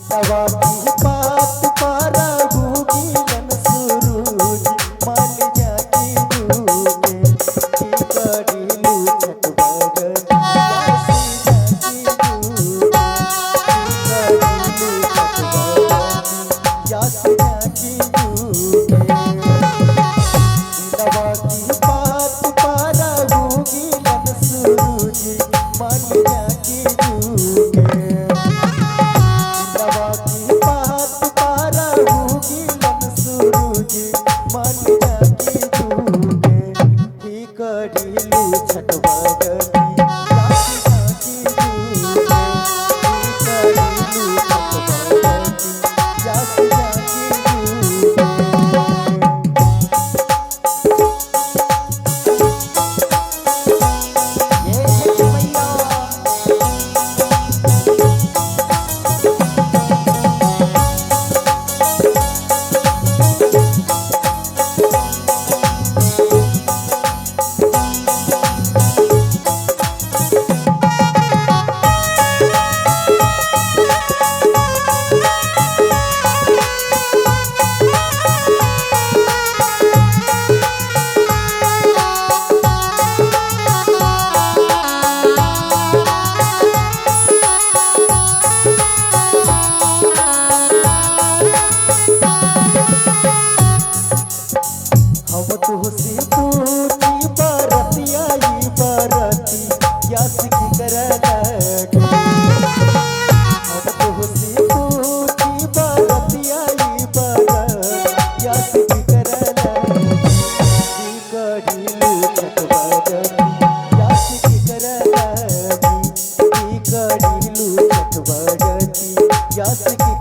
तवा की बात पारा भूगिलन सुरूज मान जाके डूबे की करीलू छठ भगत यासी जाके डूबे की करीलू छठ भगत यासी जाके डूबे तवा की बात पारा भूगिलन सुरूज मान जाके डूबे करीलू छठ भगती यासी जाके डूबे करीलू छठ भगती यासी जाके डूबे ये मैया हम तुहसे पूछी बरतिया ई बरती यासी की करलट हम तुहसे पूछी बरतिया ई बरती यासी की करलट की करीलू छठ भगती यासी की करलट की करीलू छठ भगती यासी की